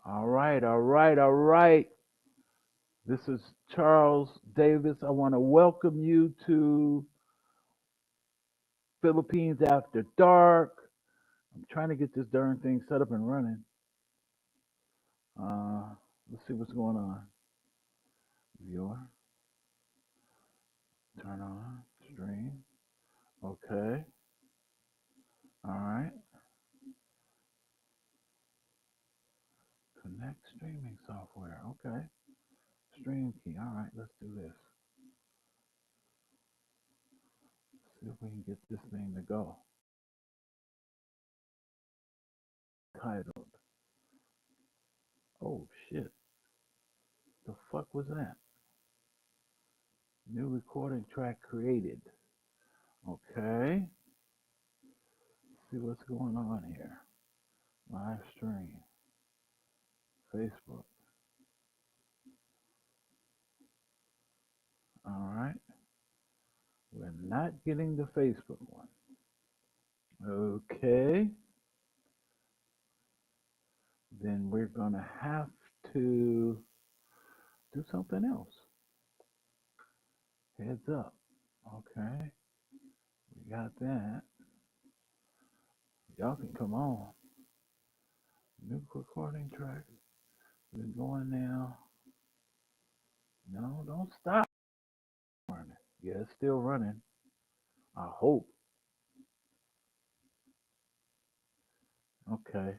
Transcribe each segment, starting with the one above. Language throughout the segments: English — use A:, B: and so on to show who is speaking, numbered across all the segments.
A: All right, all right, all right. This is Charles Davis. I want to welcome you to Philippines After Dark. I'm trying to get this darn thing set up and running. Uh, let's see what's going on. Viewer, turn on, stream. Okay, all right. Connect streaming software. Okay, stream key. All right, let's do this. See if we can get this thing to go. Titled. Oh shit. The fuck was that? New recording track created. Okay. See what's going on here. Live stream. Facebook. All right. We're not getting the Facebook one. Okay. Then we're going to have to do something else. Heads up. Okay. We got that. Y'all can come on. New recording track. We're going now. No, don't stop. Yeah, it's still running. I hope. Okay.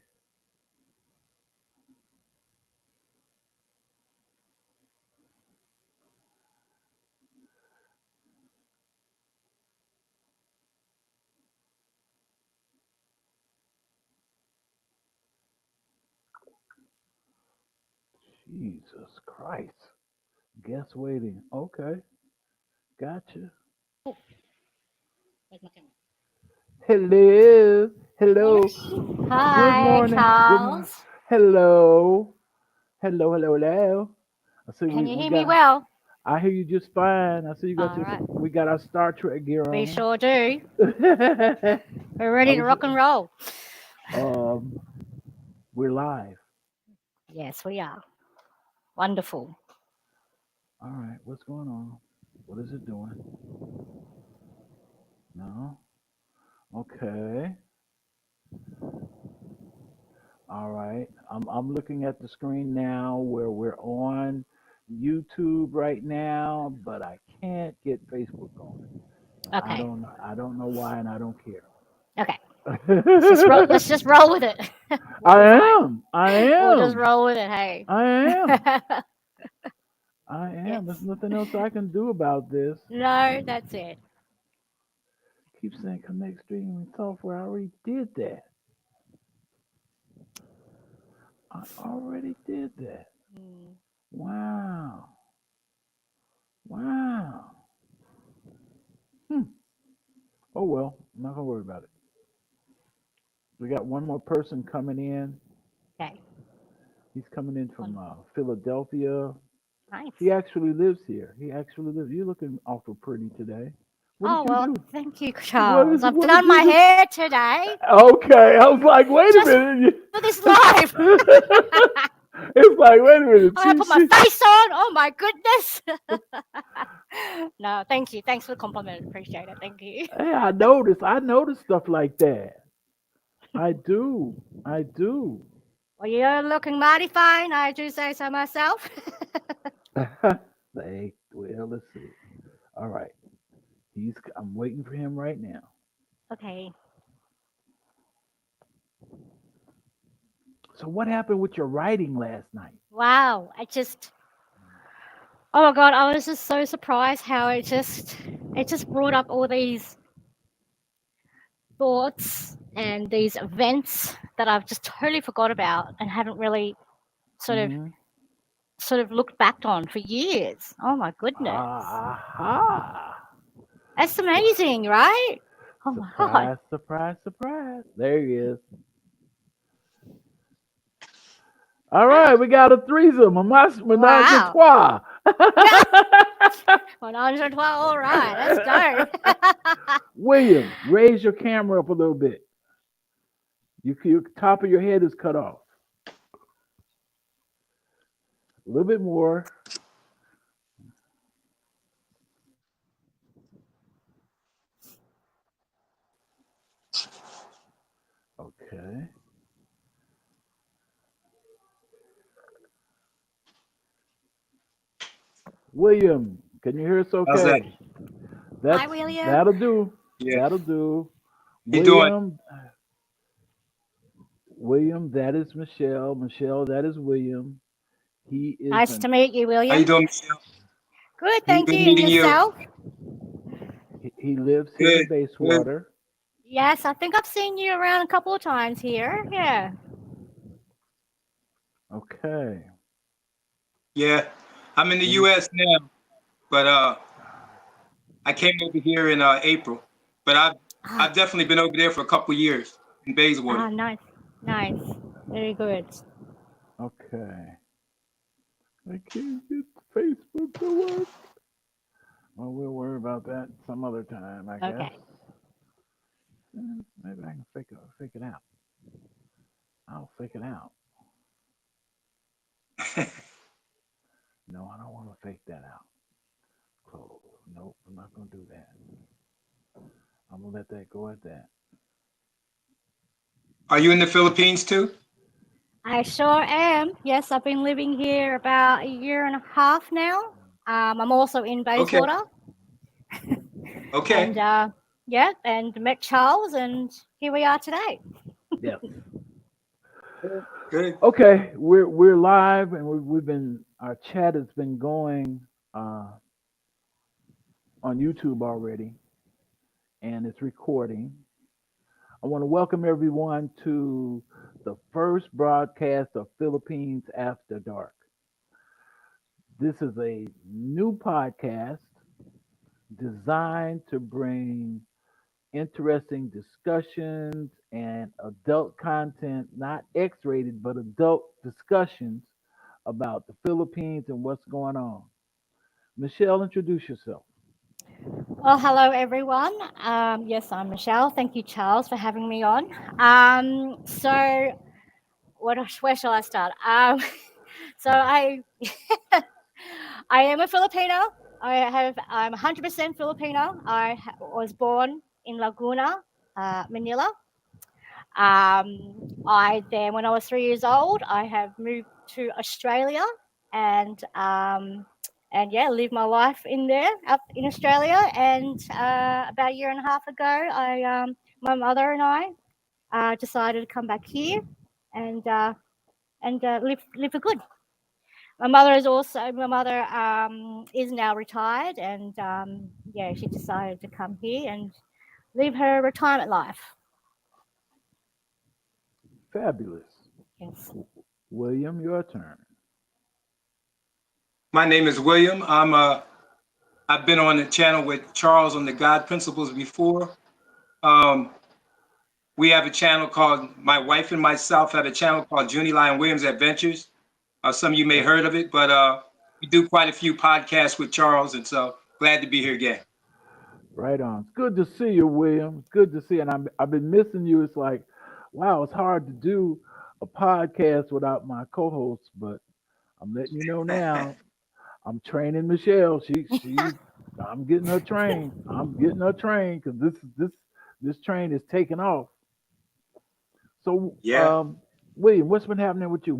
A: Jesus Christ. Guest waiting. Okay. Gotcha. Hello. Hello. Good
B: Hi,
A: morning. Good morning.
B: Charles.
A: Hello. Hello, hello, hello. I see
B: Can
A: we,
B: you
A: we
B: hear me
A: got
B: well?
A: I hear you just fine. I see you got
B: All
A: your
B: right.
A: we got our Star Trek gear
B: We
A: on.
B: sure do.
A: I
B: We're ready to
A: was
B: rock and roll.
A: um we're live.
B: Yes, we are. Wonderful.
A: All right, what's going on? What is it doing? No? Okay. All right. I'm looking at the screen now where we're on YouTube right now, but I can't get Facebook going.
B: Okay.
A: I don't know why and I don't care.
B: Okay. Let's just roll. Let's just roll with it. We'll
A: I
B: be fine.
A: am. I
B: We'll just
A: am.
B: roll with it. Hey.
A: I am. I am. There's
B: Yes.
A: nothing else I can do about this.
B: No, that's it.
A: Keep saying connect streaming software. I already did that. I already did that.
B: Mm.
A: Wow. Wow. Hmm. Oh well, I'm not gonna worry about it. We got one more person coming in.
B: Okay.
A: He's coming in from
B: Wonderful.
A: Philadelphia.
B: Nice.
A: He actually lives here. He actually lives. You're looking awful pretty today. What did
B: Oh
A: you
B: well,
A: do?
B: thank you,
A: What
B: Charles.
A: is?
B: I've
A: What did
B: done my
A: you do?
B: hair today,
A: Okay, I was like, wait a
B: just
A: minute.
B: for this live.
A: It's like, wait a minute.
B: I put my face on. Oh my goodness. No, thank you. Thanks for the compliment. Appreciate it. Thank you.
A: Hey, I noticed. I noticce stuff like that. I do. I do.
B: Well, you're looking mighty fine. I do say so myself.
A: Well, let's see. All right. I'm waiting for him right now.
B: Okay.
A: So what happened with your writing last night?
B: Wow. Oh my God, I was just so surprised how it just brought up all these thoughts and these events that I've just totally forgot about and haven't really sort of
A: Mm-hmm.
B: sort of looked back on for years. Oh my goodness.
A: Aha.
B: That's
A: Su-
B: amazing, right? Oh my God.
A: Surprise, surprise, surprise. There he is. All right, we got a threesome, a menage a
B: Wow.
A: trois.
B: Yeah. 112. All right. Let's go.
A: William, raise your camera up a little bit. Your top of your head is cut off. A little bit more. Okay. William, can you hear us
C: How's that?
A: okay?
B: Hi,
A: That's
B: William.
A: that'll do.
C: Yeah.
A: That'll do.
C: You doing?
A: William, William, that is Michelle. Michelle, that is William. He is
B: Nice
A: an
B: to meet you,
C: How you
B: William.
C: doing, Michelle?
B: Good,
A: he
B: thank
C: Good
B: you. And
C: meeting you.
B: yourself?
A: he lives here in
C: Good. Good.
A: Bayswater.
B: Yes, I think I've seen you around a couple of times here. Yeah.
A: Okay.
C: Yeah. I'm in the
A: Let me
C: U.S. now, but I came over here in April. But I've
B: Ah,
C: definitely been over there for a couple years in Bayswater.
B: nice. Nice. Very good.
A: okay. I can't get Facebook to work. Well, we'll worry about that some other time, I guess.
B: Okay.
A: Maybe I can fake it out. I'll fake it out. No, I don't want to fake that out. Close. Nope, I'm not gonna do that. I'm gonna let that go at that.
C: Are you in the Philippines too?
B: I sure am. Yes, I've been living here about a year and a half now. I'm also in
C: Okay.
B: Bayswater,
C: Okay.
B: and yeah, and met Charles, and here we are today.
A: Yes.
C: Good. Good.
A: Okay, we're live and we've been our chat has been going uh, on YouTube already and it's recording. I want to welcome everyone to the first broadcast of Philippines After Dark. This is a new podcast designed to bring interesting discussions and adult content, not X rated, but adult discussions about the Philippines and what's going on. Michelle, introduce yourself.
B: Well, hello everyone. Yes, I'm Michelle. Thank you, Charles, for having me on. So, where shall I start? So I am a Filipino. I'm 100% Filipino. Was born in Laguna, Manila. I then, when I was 3 years old, I have moved to Australia and yeah, live my life in there up in Australia. And about a year and a half ago, my mother and I decided to come back here and live for good. My mother is now retired, and yeah, she decided to come here and live her retirement life.
A: Fabulous.
B: Yes.
A: William, your turn.
C: My name is William. I've been on the channel with Charles on the God Principles before. Um, we have a channel called My wife and myself have a channel called Junie Lyon Williams Adventures. Some of you may
A: Okay.
C: heard of it, but we do quite a few podcasts with Charles, and so glad to be here again.
A: Right on. It's good to see you, William. It's good to see you. And I've been missing you. It's like, wow, it's hard to do a podcast without my co host, but I'm letting you know now. I'm training Michelle. I'm getting her trained. I'm getting her trained because this train is taking off. So,
C: Yeah.
A: William, what's been happening with you?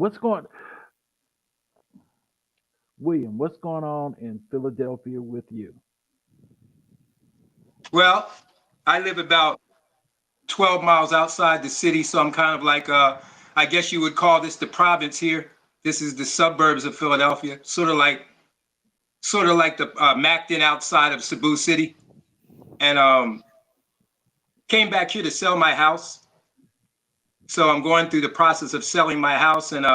A: William, what's going on in Philadelphia with you?
C: Well, I live about 12 miles outside the city, so I'm kind of like, I guess you would call this the province here. This is the suburbs of Philadelphia, sort of like the Macton outside of Cebu City, and came back here to sell my house. So I'm going through the process of selling my house and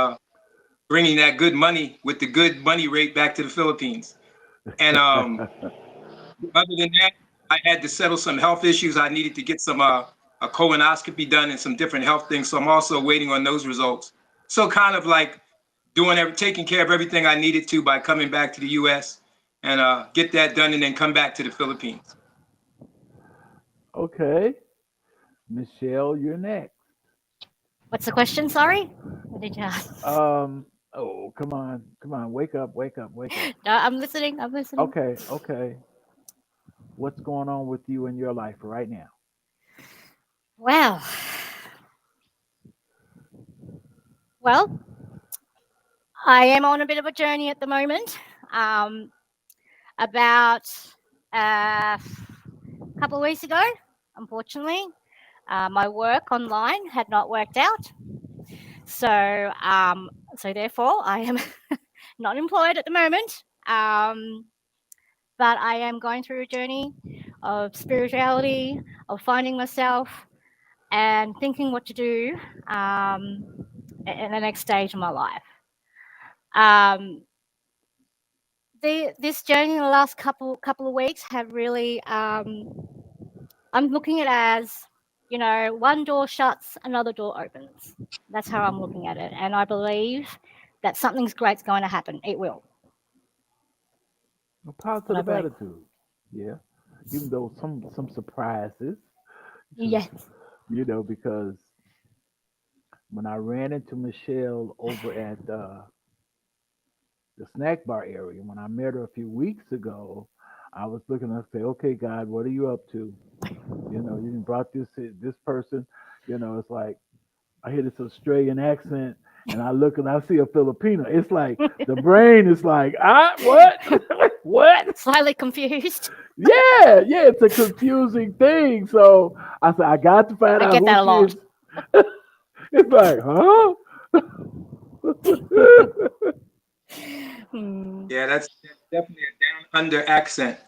C: bringing that good money with the good money rate back to the Philippines. And other than that, I had to settle some health issues. I needed to get some a colonoscopy done and some different health things. So I'm also waiting on those results. So kind of like taking care of everything I needed to by coming back to the U.S. and get that done and then come back to the Philippines.
A: Okay. Michelle, you're next.
B: What's the question? Sorry. What did you ask?
A: Oh, come on, wake up, wake up, wake up.
B: No, I'm listening. I'm listening.
A: Okay, okay. What's going on with you in your life right now?
B: Wow. Well, I am on a bit of a journey at the moment. Um, about a couple of weeks ago, unfortunately, my work online had not worked out. So, so therefore, I am not employed at the moment. But I am going through a journey of spirituality, of finding myself, and thinking what to do um, in the next stage of my life. Um, this journey in the last couple of weeks have really I'm looking at it as, one door shuts, another door opens. That's how I'm looking at it, and I believe that something's great's going to happen. It will.
A: A
B: And I
A: positive
B: believe.
A: attitude. Yeah. Even though some surprises,
B: Yes.
A: because when I ran into Michelle over at the snack bar area, when I met her a few weeks ago, I was looking. I say, "Okay, God, what are you up to? You done brought this person. It's like I hear this Australian accent, and I look and I see a Filipino. It's like the brain is like, what, what?
B: Slightly confused.
A: Yeah, yeah. It's a confusing thing. So I said, I got to find
B: I
A: out
B: get
A: who
B: that a
A: she is.
B: lot.
A: It's like, huh?
B: Hmm.
C: Yeah, that's definitely a down under accent.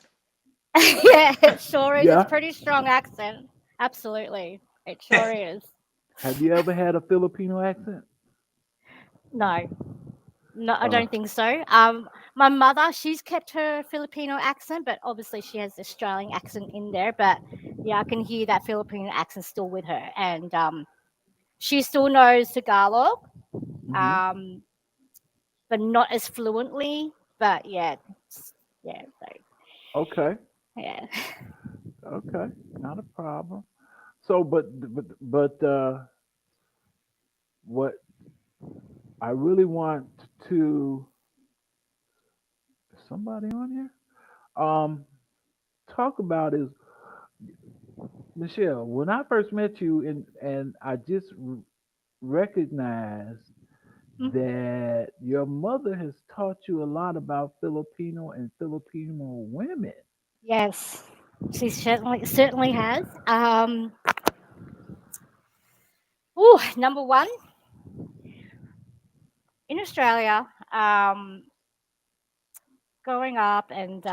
B: Yeah, it sure is. It's
A: Yeah.
B: pretty strong accent. Absolutely. It sure is.
A: Have you ever had a Filipino accent?
B: No, no, I
A: Uh,
B: don't think so. My mother, she's kept her Filipino accent, but obviously she has the Australian accent in there. But yeah, I can hear that Filipino accent still with her, and she still knows Tagalog,
A: hmm
B: um, but not as fluently. But yeah, yeah, so,
A: Okay.
B: yeah.
A: Okay. Not a problem. So, but what I really want to is somebody on here talk about is Michelle. When I first met you, and I just recognized
B: Mm,
A: that your mother has taught you a lot about Filipino and Filipino women.
B: yes, she certainly has. Number one in Australia, growing up, and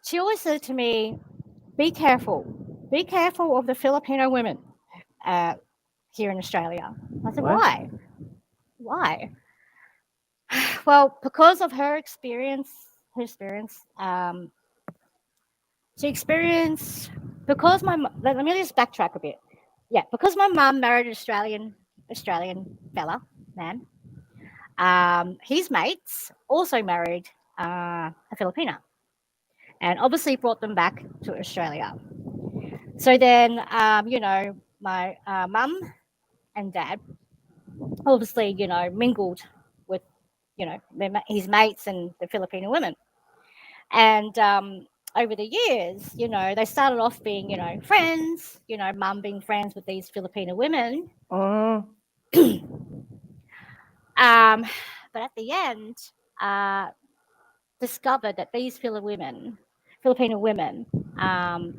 B: she always said to me, be careful of the Filipino women uh, here in Australia." I said,
A: What?
B: "Why? Why?" Well, because of her experience, she experienced because let me just backtrack a bit. Yeah, because my mum married an Australian fella man. His mates also married a Filipina, and obviously brought them back to Australia. So then, my mum and dad obviously, mingled with, his mates and the Filipino women. And over the years, they started off being, friends, mum being friends with these Filipino women.
A: Uh,
B: Um, but at the end, uh, discovered that these Filipino women, um,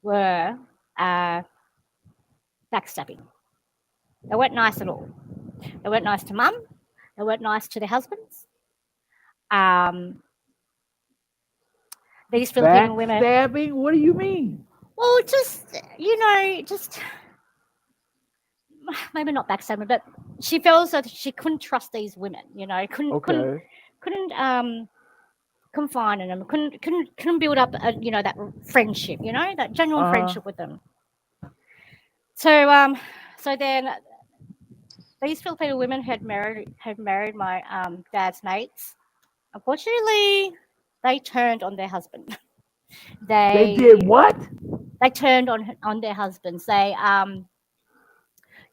B: were uh, backstabbing. They weren't nice at all. They weren't nice to mum. They weren't nice to their husbands. Um, these Filipino women,
A: backstabbing? What do you mean?
B: well, just maybe not backstabbing, but she felt that she couldn't trust these women. Couldn't couldn't
A: Okay.
B: couldn't confide in them. Couldn't build up that friendship. That genuine
A: Uh huh.
B: friendship with them. So then these Filipino women had married my dad's mates. Unfortunately, they turned on their husband.
A: They did
B: they
A: what?
B: they turned on their husbands. They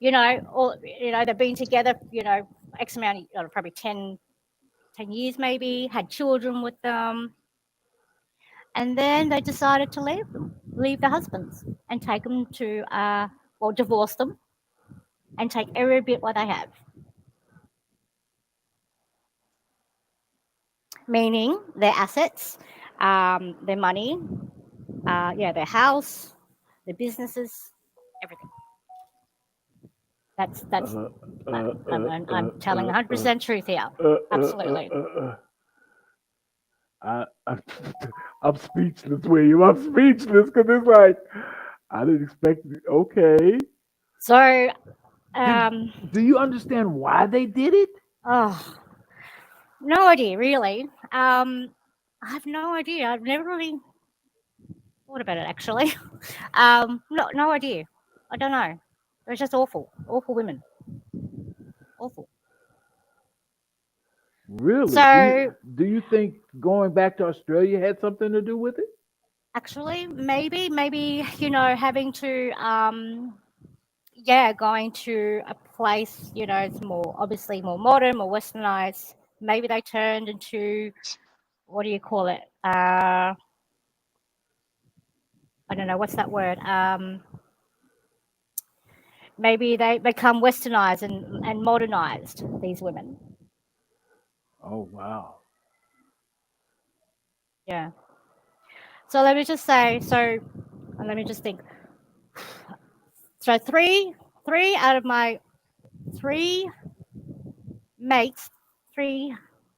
B: or they've been together, X amount, probably 10 years maybe, had children with them, and then they decided to leave their husbands, and take them to, divorce them, and take every bit what they have. Meaning their assets, their money, their house, their businesses, everything. That's I'm telling 100% truth here. Absolutely.
A: I'm speechless, William. I'm speechless because it's like I didn't expect it. Okay.
B: So,
A: Do you understand why they did it?
B: oh, no idea, really. I have no idea. I've never really thought about it, actually. No idea. I don't know. They're just awful women. Awful.
A: Really?
B: So,
A: Do you think going back to Australia had something to do with it?
B: actually, maybe, having to, going to a place, it's more, obviously more modern, more westernized. Maybe they turned into, what do you call it? I don't know, what's that word? Maybe they become westernized and modernized, these women.
A: Oh wow.
B: Yeah. So let me just say, let me just think. So three out of my three mates, what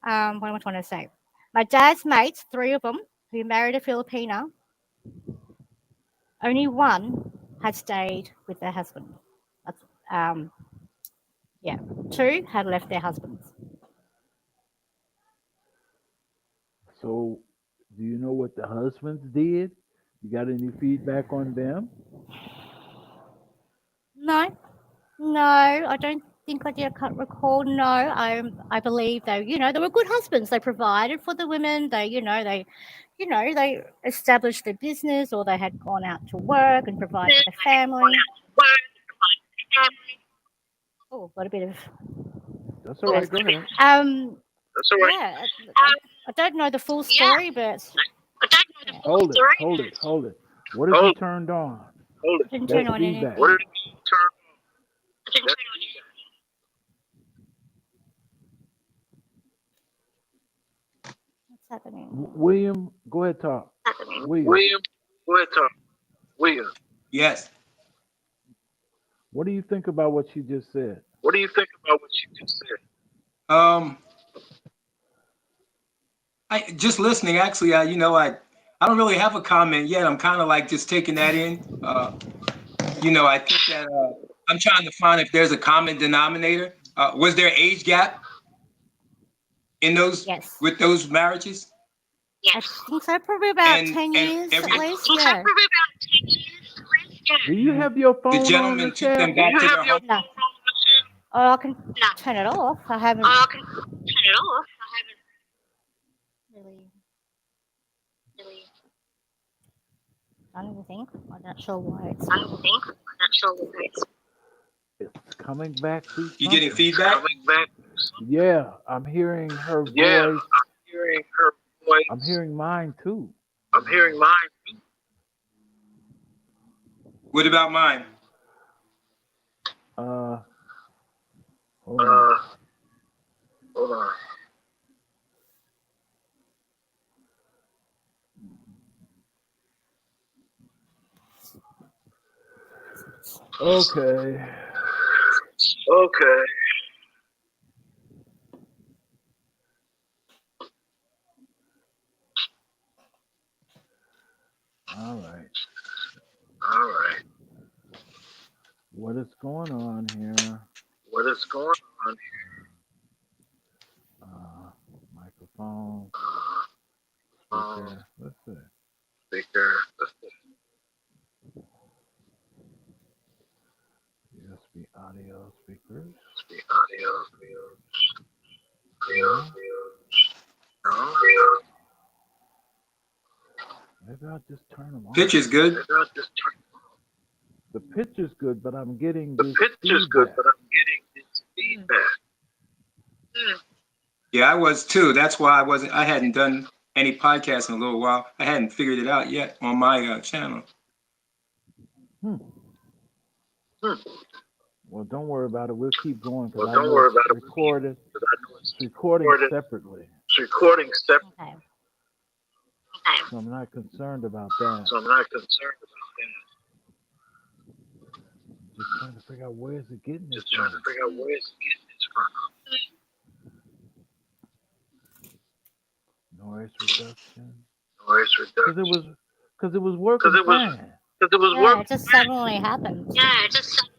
B: am I trying to say? My dad's mates, 3 of them, who married a Filipina, only one had stayed with their husband. That's, 2 had left their husbands.
A: So, do you know what the husbands did? You got any feedback on them?
B: No, I don't think I did. I can't recall. No, I believe they, they were good husbands. They provided for the women. They established their business, or they had gone out to work and provided for the family. Oh, got a bit of.
A: That's all right. Go ahead.
C: That's all right.
B: Yeah, I don't know the full story, but yeah,
A: Hold it. What have you turned on?
B: I didn't turn
A: That's
B: on anything.
A: feedback.
C: What did you turn?
B: What's happening?
A: William, go ahead, talk.
C: William, go ahead, talk. William. Yes.
A: What do you think about what she just said?
C: What do you think about what you just said? I just listening. Actually, I don't really have a comment yet. I'm kind of like just taking that in. I think that I'm trying to find if there's a common denominator. Was there age gap in those
B: Yes.
C: with those marriages?
B: I think so. Probably about 10 years at least. Yeah.
A: Do you have your
C: The
A: phone on the
C: gentleman took
A: chat?
C: them back to their home.
B: No. Oh, I can turn it off. I haven't really done anything. I'm not sure why it's.
A: It's coming back through.
C: You getting feedback?
A: Yeah, I'm hearing her voice.
C: I'm hearing her voice.
A: I'm hearing mine too.
C: I'm hearing mine. What about mine?
A: Hold on.
C: Hold on.
A: Okay.
C: Okay.
A: All right.
C: All right.
A: What is going on here?
C: What is going on
A: Microphone.
C: here?
A: Speaker. Let's see.
C: Speaker.
A: USB audio speakers.
C: Audio. No.
A: Maybe I'll just turn them on.
C: Pitch is good.
A: The picture's good, but I'm getting
D: The
A: this
D: picture's good,
A: feedback.
D: but I'm getting this
B: Mm.
D: feedback. Mm.
C: Yeah, I was too. That's why I hadn't done any podcasts in a little while. I hadn't figured it out yet on my channel.
A: Hmm.
D: Hmm.
A: Well, don't worry about it. We'll keep going because
D: Well,
A: I
D: don't
A: know
D: worry
A: it's
D: about it.
A: recorded.
D: Because I know
A: It's recording separately,
D: it's recording separately,
B: Okay.
A: so I'm not concerned about that.
D: so I'm not concerned about
A: Just trying to figure out where is it getting
D: that.
A: this
D: Just trying
A: from.
D: to figure out where it's getting this from.
A: Noise reduction.
D: Noise
A: Because
D: reduction.
A: it was working
D: Because it was
A: fine.
B: Yeah, it
D: working.
B: just suddenly happened.
D: Yeah, it just suddenly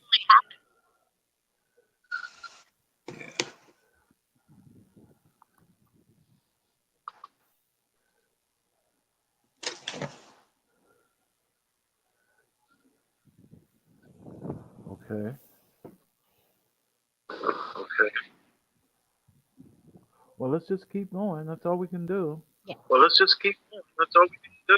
A: Okay.
D: happened. Okay.
A: Well, let's just keep going. That's all we can do.
B: Yeah.
D: Well, let's just keep going. That's all we can do.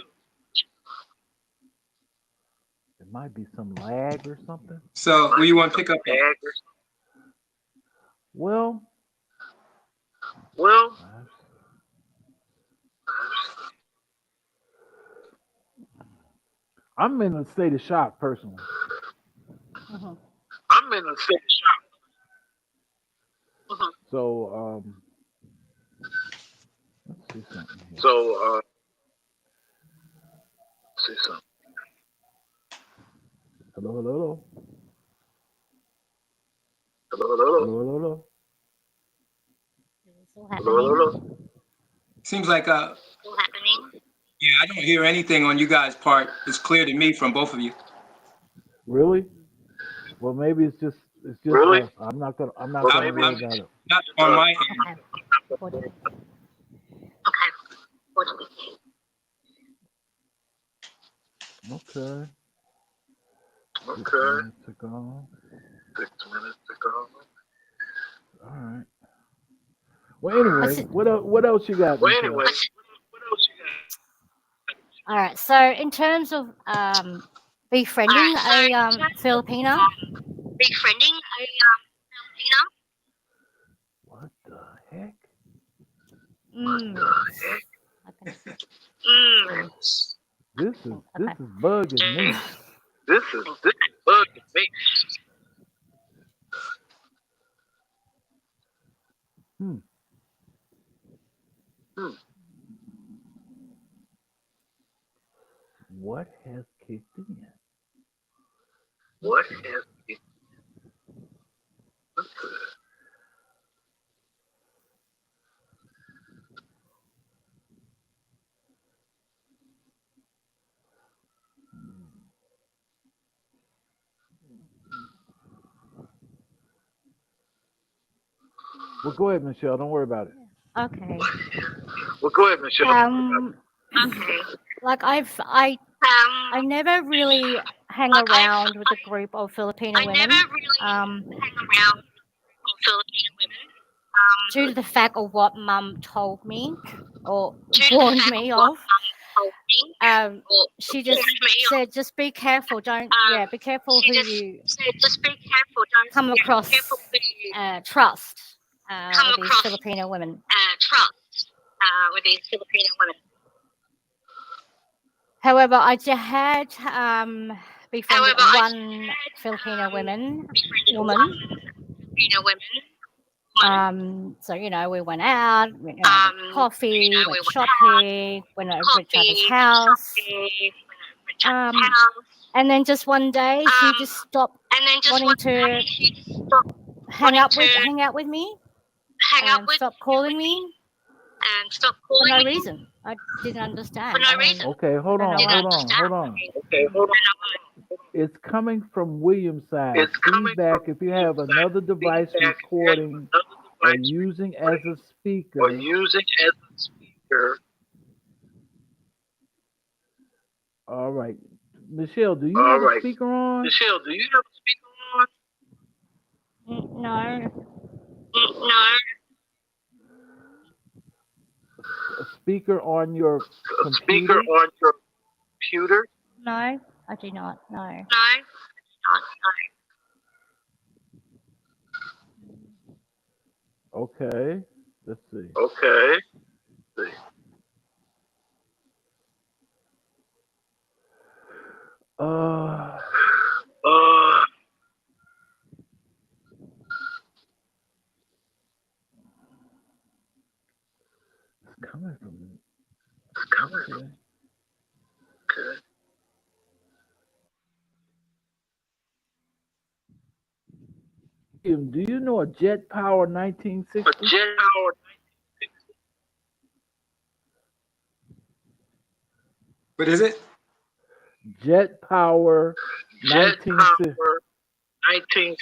A: It might be some lag or something.
C: So, will you want to pick up?
D: Ag or something.
A: Well,
D: Well,
A: I'm in a state of shock personally.
B: Hmm.
D: I'm in a state of shock.
A: So, let's see something here.
D: So, see something.
A: Hello, hello, hello.
D: Hello, hello,
A: Hello, hello, hello.
B: Is it still
D: hello,
B: happening?
D: hello.
C: Seems like
D: Still happening?
C: yeah, I don't hear anything on you guys' part. It's clear to me from both of you.
A: Really? Well, maybe it's just
D: Really?
A: us. I'm not gonna
D: Well, maybe
A: worry
D: it's
A: about it.
C: Not on my end.
B: Okay. What do we think?
D: Okay. What do we think?
A: Okay. 6
D: Okay.
A: minutes to go.
D: 6 minutes to go.
A: All right. Well, anyway,
B: Let's-
A: what else you got,
D: Well,
A: Michelle?
D: anyway, what else you got?
B: All right. So, in terms of befriending a Filipino,
D: Befriending a Filipino?
A: What the heck?
B: mm,
D: Heck?
B: I can
D: Mm.
A: This
B: Okay.
A: is bugging me.
D: This is bugging me.
A: Hmm.
D: Hmm.
A: What has kicked in?
D: What has it?
A: Well, go ahead, Michelle. Don't worry about it.
B: Okay.
D: Well, go ahead, Michelle. Okay.
B: Like I never really hang
D: Like
B: around with a group of Filipino
D: I
B: women.
D: never really hang around with Filipino women.
B: Due to the fact of what Mum told me or
D: Due to the
B: warned
D: fact
B: me
D: of what
B: of.
D: told me, or
B: She just
D: warned me of.
B: said, just be careful. Don't be careful
D: She
B: who
D: just
B: you
D: said, just be careful. Don't
B: come
D: be
B: across
D: careful who you
B: trust
D: come
B: with these
D: across
B: Filipino women.
D: trust with these Filipino women.
B: However, I just had befriended
D: However, I
B: one
D: had
B: Filipino woman.
D: befriended one Filipino woman.
B: So we went out, went out with coffee,
D: We
B: went
D: went out,
B: shopping, went over each other's
D: coffee,
B: house.
D: shopping, went over each other's
B: Um,
D: house.
B: and then just one day, she just stopped
D: And then just
B: wanting
D: one
B: to
D: day, she just stopped
B: hang
D: wanting to
B: out with me,
D: hang out
B: and
D: with
B: stopped calling me
D: and stopped
B: for
D: calling
B: no
D: me
B: reason. I didn't
D: for
B: understand.
D: no
B: I mean,
D: reason.
A: Okay, hold
B: I don't
A: on,
B: know
D: Didn't
B: why.
D: understand.
A: hold on.
D: Okay, hold on.
A: It's coming from William's side.
D: It's coming
A: Feedback.
D: from
A: If you have
D: William's
A: another
D: side.
A: device
D: Feedback.
A: recording
D: Another
A: or
D: device
A: using as a
D: or
A: speaker,
D: using as a speaker.
A: all right. Michelle, do you
D: All
A: have a
D: right.
A: speaker on?
D: Michelle, do you have a speaker on?
B: No.
D: No.
A: A speaker on your
D: A speaker
A: computer?
D: on your computer?
B: No, I do not. No.
D: No.
A: Okay. Let's see.
E: Okay.
A: Uh,
E: Uh,
A: it's coming from.
E: coming.
A: Okay.
E: Okay.
A: Do you know a Jet Power
E: A
A: 1960?
E: jet powered.
C: What is it?
A: Jet Power
E: Jet
A: 1960.
E: power 19.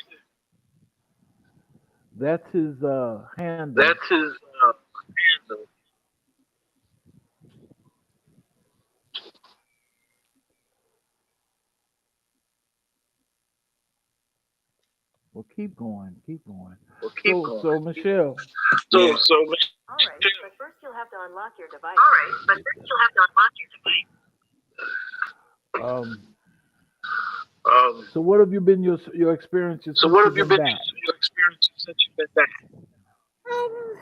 A: That's his handle.
E: That's his handle.
A: Well, keep going, keep going.
E: Well, keep
A: So,
E: going.
A: so Michelle,
E: So,
C: Yeah.
E: so. All right, but first you'll have to unlock your device.
A: um,
E: Um,
A: so what have you been your experiences
E: so
A: since
E: what
A: you've
E: have you
A: been
E: been
A: back?
E: your experiences since you've been back?
B: Um,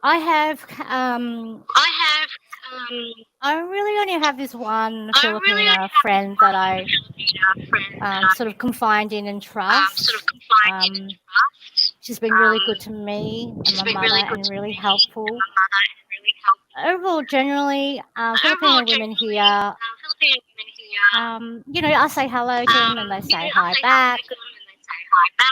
B: I have
E: I have
B: I really only have this one
E: I really only
B: Filipina
E: have this
B: friend that
E: one
B: I
E: Filipina friend that
B: sort of confide in and
E: sort of
B: trust.
E: confide in and trust.
B: She's been really good to me and
E: She's
B: my
E: been
B: mother
E: really good
B: and
E: to
B: really
E: me and
B: helpful.
E: my mother and really helpful.
B: Overall, generally,
E: Overall,
B: Filipino women
E: generally,
B: here,
E: Filipino women here,
B: I say hello to them and they say
E: I'll
B: hi
E: say hello
B: back.
E: to them and they say hi back.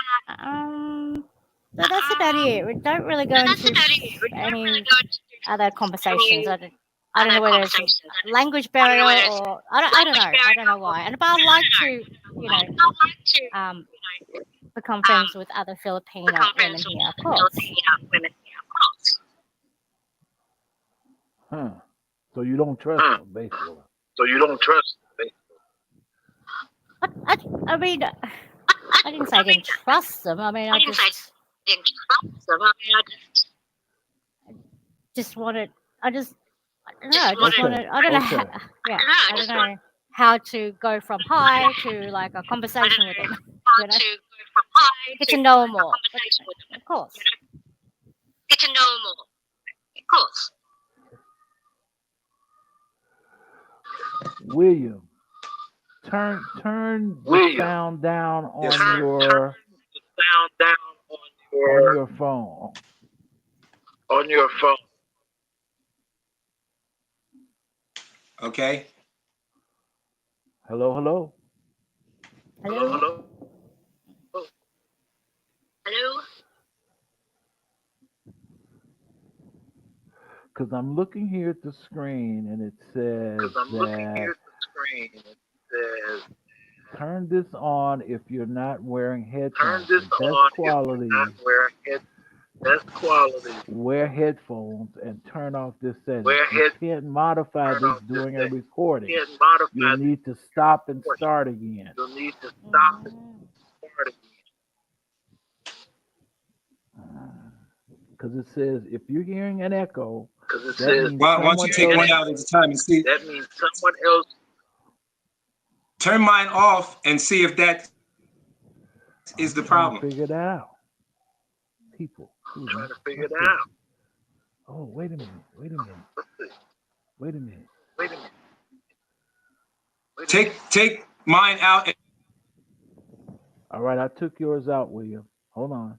B: But that's about it. We don't really go
E: But that's
B: into
E: about it. We don't really
B: any
E: go into
B: other conversations.
E: any
B: I don't know
E: other
B: whether it's a
E: conversations.
B: language
E: I don't know
B: barrier
E: whether it's
B: or I don't
E: language
B: know. I don't
E: barrier
B: know
E: or
B: why. And but
E: I
B: I like
E: don't
B: to,
E: know. I don't like to,
B: um,
E: you know,
B: become friends
E: um,
B: with other Filipino
E: become
B: women
E: friends with
B: here, of
E: other
B: course.
E: Filipino women here, of course.
A: Huh? So you don't trust
E: Hmm.
A: them, basically.
E: So you don't trust me.
B: I mean, I didn't say I
E: I mean,
B: didn't trust them. I mean,
E: I
B: I
E: didn't say I didn't trust them. I mean, I
B: just wanted. I just I don't know.
E: just
B: I just
E: wanted.
A: Okay,
B: wanted. I don't know.
A: okay.
B: Yeah,
E: I don't know. I
B: I don't
E: just want.
B: know how to go from
E: I don't
B: hi
E: know
B: to like a
E: I don't
B: conversation with
E: know
B: them.
E: how
B: You know,
E: to go from hi
B: get
E: to
B: to know them
E: like a
B: more. But
E: conversation with them.
B: of course.
E: You know, get to know more. Of course.
A: William, turn the
E: William,
A: sound down
C: Yes,
A: on
C: sir.
A: your
E: turn the sound down
A: on your phone.
E: on your phone.
C: Okay.
A: Hello, hello.
E: Hello,
B: Hello.
E: hello, hello.
A: Because I'm looking here at the screen and it says
E: Because I'm looking here
A: that
E: at the screen. It says
A: turn this on if you're not wearing
E: turn
A: headphones.
E: this
A: The best
E: on if you're not
A: quality,
E: wearing best quality.
A: wear headphones and turn off this setting.
E: Wear
A: You
E: head
A: can't modify
E: turn
A: this
E: off this
A: during a
E: thing.
A: recording.
E: Can't
A: You'll
E: modify
A: need to stop and
E: this.
A: start again.
E: You'll need to stop and
B: Mm.
E: start again.
A: Because it says if you're hearing an echo,
E: Because it
A: that
E: says
A: means
C: Why don't you
A: someone
C: take
A: else.
C: one out at a time and see?
E: that means someone else.
C: Turn mine off and see if that is
A: I'm
C: the
A: trying to
C: problem.
A: figure that out. People,
E: Trying to figure
A: let's
E: it
A: see.
E: out.
A: Oh, wait a minute. Wait a minute.
E: Let's see.
A: Wait a minute.
E: Wait a minute. Wait a minute.
C: Take mine out.
A: All right, I took yours out, William. Hold on.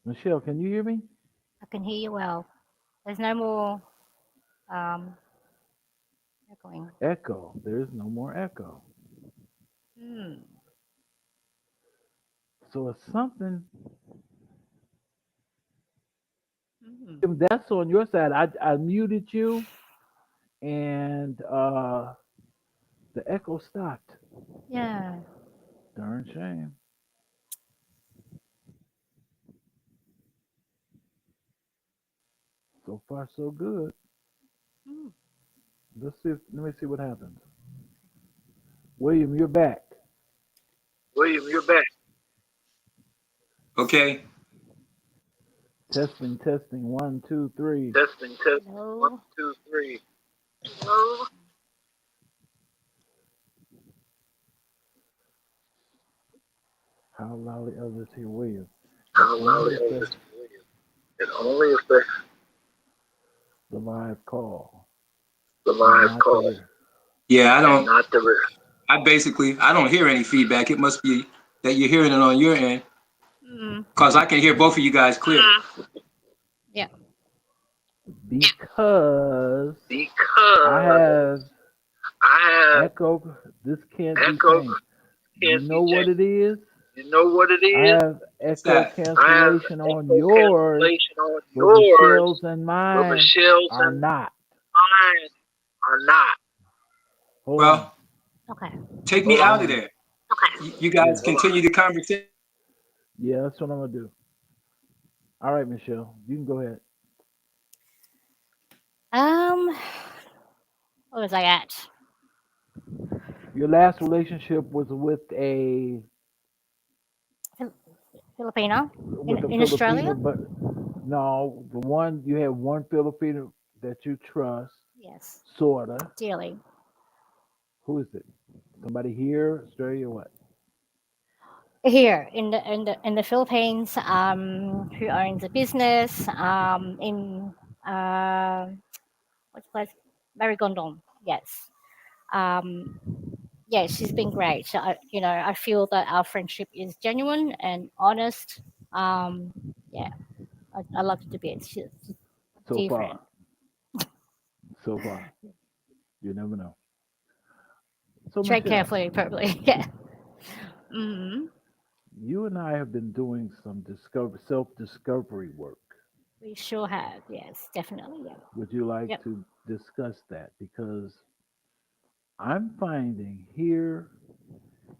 A: Michelle, can you hear me?
B: I can hear you well. There's no more echoing.
A: Echo. There's no more echo.
B: Hmm.
A: So it's something.
B: Hmm.
A: That's on your side. I muted you, and the echo stopped.
B: Yeah.
A: Darn shame. So far, so good.
B: Hmm.
A: Let's see. Let me see what happens. William, you're back.
E: William, you're back.
C: Okay.
A: Testing, testing. 1, 2, 3.
E: Testing, testing. 1,
B: Hello.
E: 2, 3. Hello.
A: How loudly others hear Williams. It
E: How
A: only
E: loudly
A: affects
E: others hear you. It only affects
A: the live call
E: the
A: and
E: live
A: not the
E: call
A: rest.
C: Yeah, I
E: and
C: don't.
E: not the rest.
C: I don't hear any feedback. It must be that you're hearing it on your end,
B: Mm,
C: cause I can hear both of you guys clearly.
B: yeah.
A: Because I
E: Because
A: have
E: I have
A: echo. This can't be
E: echo
A: changed. You
E: can't be
A: know what
E: changed.
A: it is?
E: You know what it
A: I
E: is?
A: have
C: What's
A: echo
C: that?
E: I have
A: cancellation on
E: echo
A: yours,
E: cancellation on
A: but
E: yours,
A: Michelle's and
E: but
A: mine
E: Michelle's
A: are
E: and
A: not.
E: mine are not.
A: Hold on.
C: Well,
B: Okay.
C: take me
E: Hold
A: Hold
C: out
E: on.
C: of
A: on.
C: there.
E: Okay.
C: You
A: Yeah.
C: guys continue the conversation.
A: Yeah, that's what I'm gonna do. All right, Michelle, you can go ahead.
B: Um, what was I at?
A: Your last relationship was with a
B: Fil- Filipino
A: with a
B: in Australia.
A: Filipino, but no, the one you had one Filipino that you trust,
B: Yes,
A: sorta.
B: dearly.
A: Who is it? Somebody here, Australia, what?
B: Here in the Philippines, who owns a business in uh, what's the place? Marigondon. Yes. Um, yeah, she's been great. So I feel that our friendship is genuine and honest. Um, yeah, I love her to bits. She's a
A: So
B: dear
A: far,
B: friend.
A: so far, you never know. So
B: Tread
A: Michelle,
B: carefully, probably. Yeah. Hmm.
A: you and I have been doing some self-discovery work.
B: We sure have. Yes, definitely. Yeah.
A: Would you like
B: Yep.
A: to discuss that? Because I'm finding here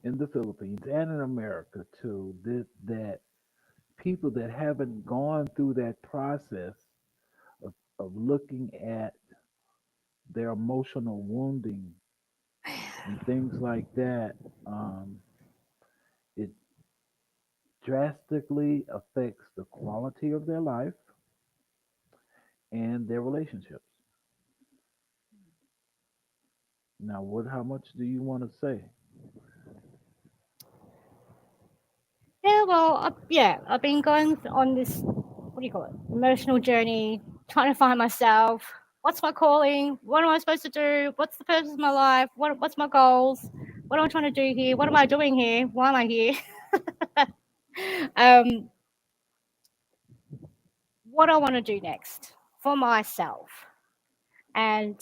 A: in the Philippines and in America too that people that haven't gone through that process of looking at their emotional wounding and things like that, um, it drastically affects the quality of their life and their relationships. Now, what? How much do you want to say?
B: Yeah. Well, yeah, I've been going on this. What do you call it? Emotional journey, trying to find myself. What's my calling? What am I supposed to do? What's the purpose of my life? What's my goals? What am I trying to do here? What am I doing here? Why am I here? um, what I want to do next for myself. And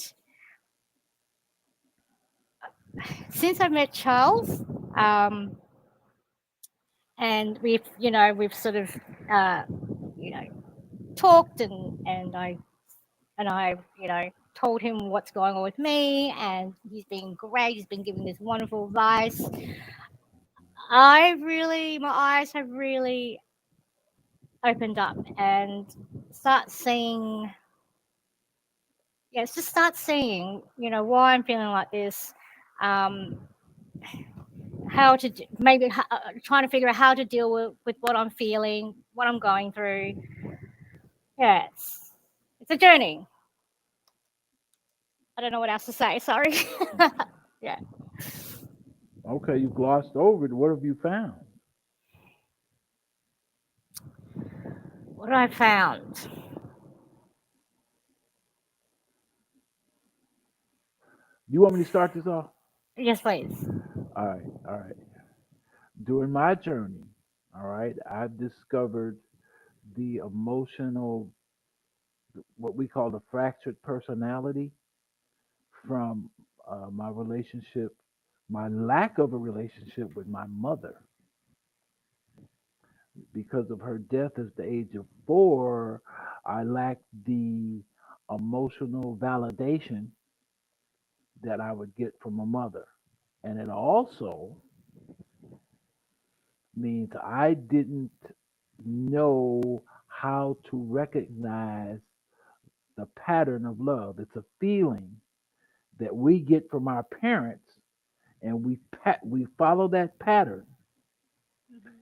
B: since I met Charles, um, and we've sort of, uh, you know, talked and I, told him what's going on with me, and he's been great. He's been giving this wonderful advice. My eyes have really opened up and start seeing, just start seeing, why I'm feeling like this. Um, how to maybe trying to figure out how to deal with what I'm feeling, what I'm going through. Yeah, it's a journey. I don't know what else to say. Sorry. Yeah.
A: Okay, you glossed over it. What have you found?
B: What I found.
A: You want me to start this off?
B: Yes, please.
A: All right, all right. During my journey, all right, I've discovered the emotional, what we call the fractured personality from my relationship, my lack of a relationship with my mother. Because of her death at the age of 4, I lacked the emotional validation that I would get from a mother. And it also means I didn't know how to recognize the pattern of love. It's a feeling that we get from our parents, and we follow that pattern.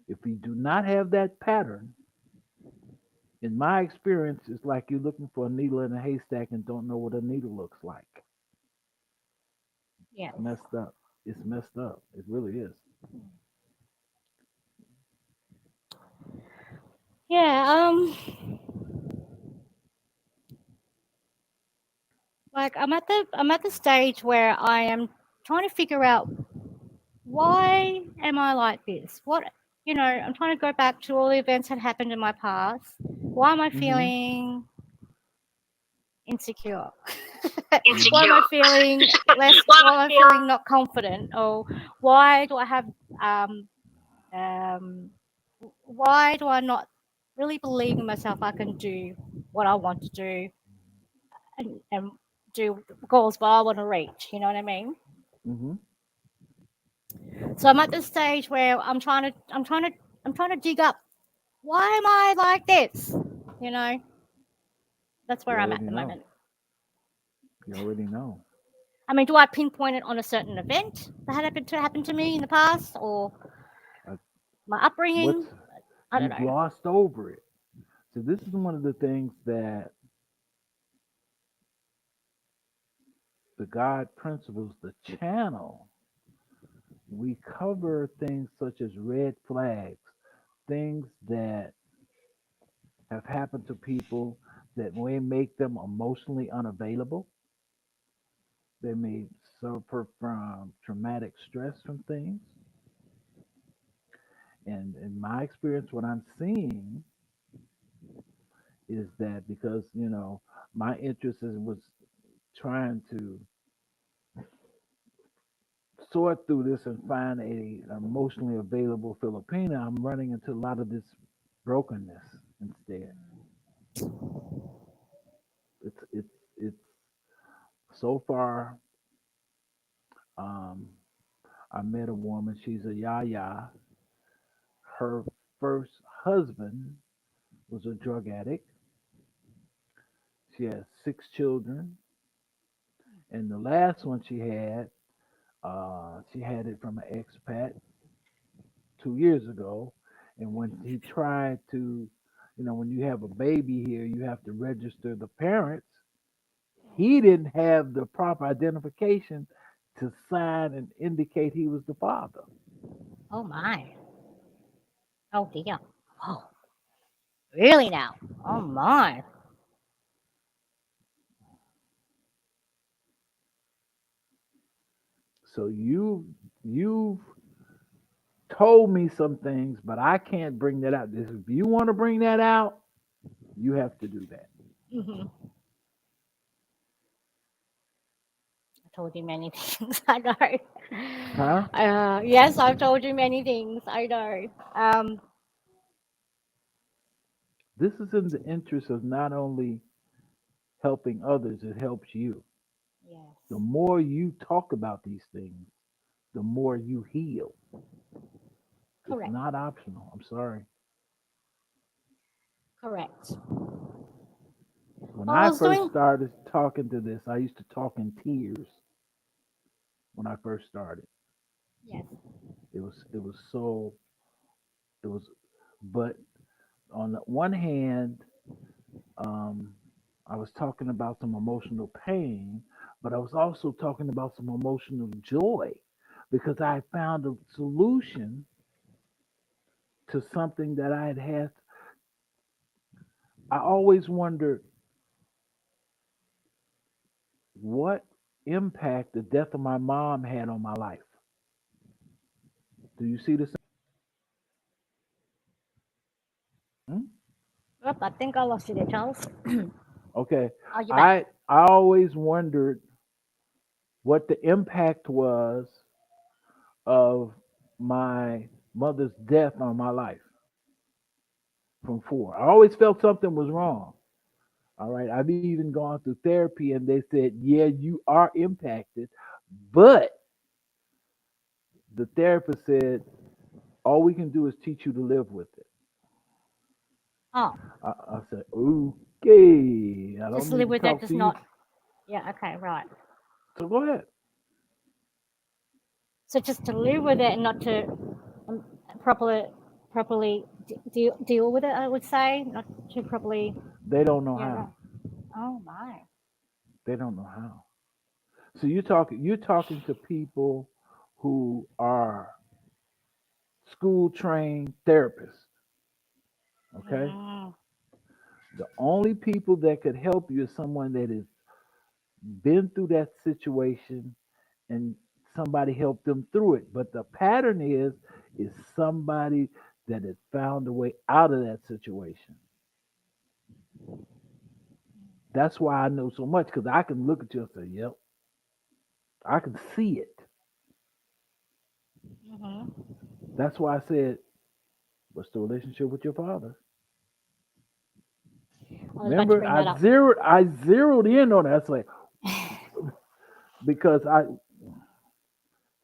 A: If we do not have that pattern, in my experience, it's like you're looking for a needle in a haystack and don't know what a needle looks like.
B: Yeah.
A: It's messed up. It's messed up. It really is.
B: Yeah. Like I'm at the stage where I am trying to figure out why am I like this? I'm trying to go back to all the events that happened in my past. Why am I
A: Mm-hmm.
B: feeling insecure? Why
A: Mm-hmm.
B: am I
E: Insecure.
B: feeling less?
E: Why am
B: Why
E: I
B: am I
E: feel
B: feeling not confident? Or why do I have um um why do I not really believe in myself? I can do what I want to do and do goals what I want to reach. You know what I mean?
A: Mm-hmm.
B: So I'm at the stage where I'm trying to dig up why am I like this? You know, that's
A: You
B: where I'm at
A: already
B: the
A: know.
B: moment.
A: You already know.
B: I mean, do I pinpoint it on a certain event that had happened to me in the past, or
A: Uh,
B: my
A: what's
B: upbringing? I don't
A: you've
B: know.
A: glossed over it. So this is one of the things that the God principles, the channel, we cover things such as red flags, things that have happened to people that may make them emotionally unavailable. They may suffer from traumatic stress from things. And in my experience, what I'm seeing is that because, my interest was trying to sort through this and find a emotionally available Filipina, I'm running into a lot of this brokenness instead. It's so far. Um, I met a woman. She's a yaya. Her first husband was a drug addict. She has 6 children, and the last one she had it from an expat 2 years ago. And when he tried to, when you have a baby here, you have to register the parents. He didn't have the proper identification to sign and indicate he was the father.
B: Oh my. Oh dear. Oh, really now? Oh my.
A: So you've told me some things, but I can't bring that out. If you want to bring that out, you have to do that.
B: I told you many things. I know.
A: Huh?
B: Yes, I've told you many things. I know.
A: This is in the interest of not only helping others, it helps you. The
B: Yes.
A: more you talk about these things, the more you heal. It's
B: Correct.
A: not optional. I'm sorry.
B: Correct.
A: When
B: Well, I
A: I
B: was
A: first
B: doing.
A: started talking to this, I used to talk in tears when I first started.
B: Yes.
A: It was so it was but on the one hand, um, I was talking about some emotional pain, but I was also talking about some emotional joy because I found a solution to something that I had had. I always wondered what impact the death of my mom had on my life. Do you see the same?
B: Oop, I think I lost you there, Charles.
A: Okay.
B: Oh, you're back.
A: I always wondered what the impact was of my mother's death on my life from four. I always felt something was wrong. All right. I've even gone through therapy and they said, yeah, you are impacted. But the therapist said, all we can do is teach you to live with it.
B: Oh,
A: I said, okay. I
B: just
A: don't need
B: live
A: to
B: with it.
A: talk to
B: Just
A: you.
B: not. Yeah. Okay. Right.
A: So go ahead.
B: So just to live with it and not to um, properly properly deal with it. I would say not to properly.
A: They don't know
B: Yeah.
A: how.
B: Right. Oh my.
A: They don't know how. So you're talking to people who are school trained therapists. Okay?
B: Mm,
A: The only people that could help you is someone that has been through that situation and somebody helped them through it. But the pattern is somebody that has found a way out of that situation. That's why I know so much because I can look at you and say, "Yep, I can see it."
B: mm-hmm.
A: That's why I said, "What's the relationship with your father?"
B: I was about to
A: Remember,
B: bring that up.
A: I zeroed in on that. It's like because I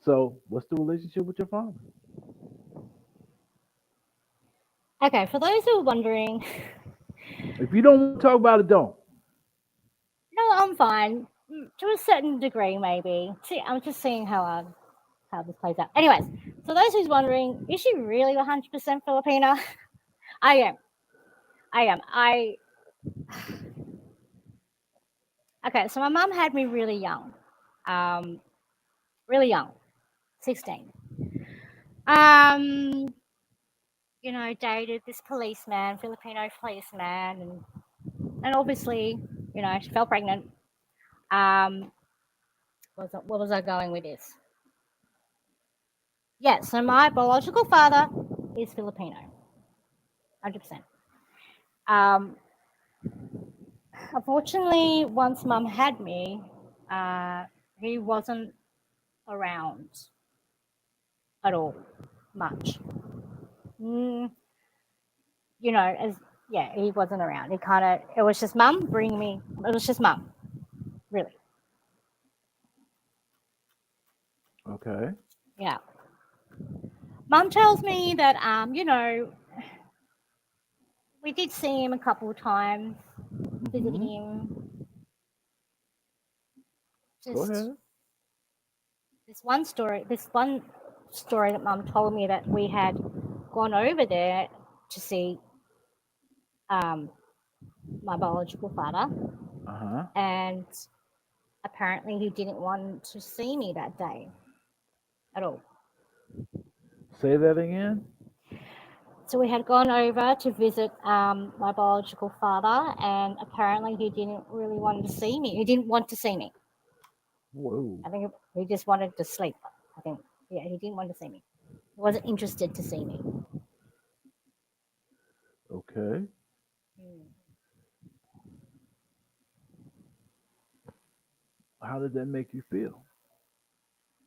A: so what's the relationship with your father?
B: Okay, for those who are wondering,
A: If you don't want to talk about it, don't.
B: no, I'm fine. To a certain degree, maybe. See, I'm just seeing how this plays out. Anyways, so those who's wondering, is she really 100% Filipina? I am. I am. Okay, so my mum had me really young. Um, really young, 16. Um, dated this policeman, Filipino policeman, and obviously, she fell pregnant. Um, what was I going with this? Yeah, so my biological father is Filipino, 100%. Um, Unfortunately, once mum had me, uh, he wasn't around at all, much. Mm, as yeah, he wasn't around. It was just mum bringing me. It was just mum, really.
A: Okay.
B: Yeah. Mum tells me that, we did see him a couple of times, visit
A: Mm-hmm.
B: him.
A: Go
B: Just
A: ahead.
B: this one story that mum told me that we had gone over there to see um, my biological father,
A: Uh-huh.
B: and apparently he didn't want to see me that day at all.
A: Say that again.
B: So we had gone over to visit my biological father, and apparently he didn't really want to see me. He didn't want to see me.
A: Whoa.
B: I think he just wanted to sleep. I think, yeah, he didn't want to see me. He wasn't interested to see me.
A: Okay. How did that make you feel?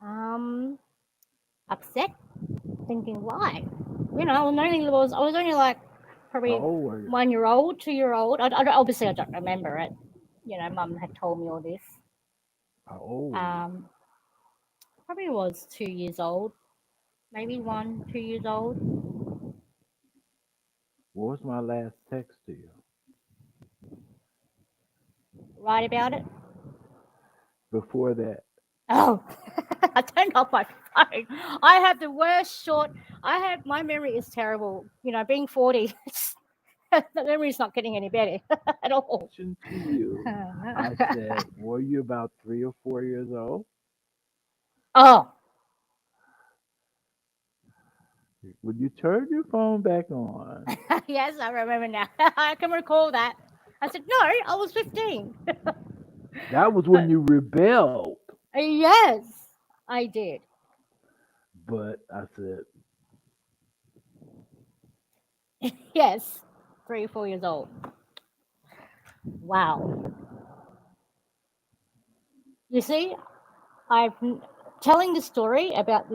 B: Um, Upset, thinking why? I was only like
A: How
B: probably
A: old were you?
B: 1 year old, 2 year old. Obviously I don't remember it. Mum had told me all this.
A: How old were you?
B: Um, Probably was 2 years old, maybe 1, 2 years old.
A: What was my last text to you?
B: Right about it.
A: Before that.
B: Oh, I turned off my phone. I have the worst short. My memory is terrible. Being 40, the memory's not getting any better at all.
A: Question to you. I said, were you about 3 or 4 years old?
B: Oh,
A: Would you turn your phone back on?
B: yes, I remember now. I can recall that. I said, no, I was 15.
A: That was when you rebelled.
B: Yes, I did.
A: But I said,
B: Yes, 3 or 4 years old. Wow. You see, I've telling the story about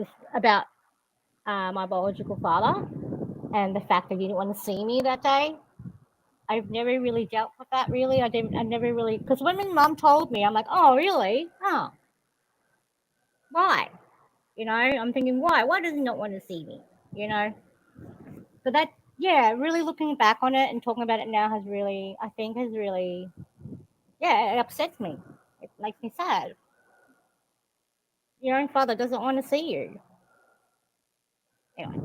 B: my biological father and the fact that he didn't want to see me that day. I've never really dealt with that. Really, I didn't. I never really because when my mum told me, I'm like, oh, really? Oh, why? I'm thinking, why? Why does he not want to see me? You know. So that, yeah, really looking back on it and talking about it now I think has really, yeah, it upsets me. It makes me sad. Your own father doesn't want to see you. Anyway,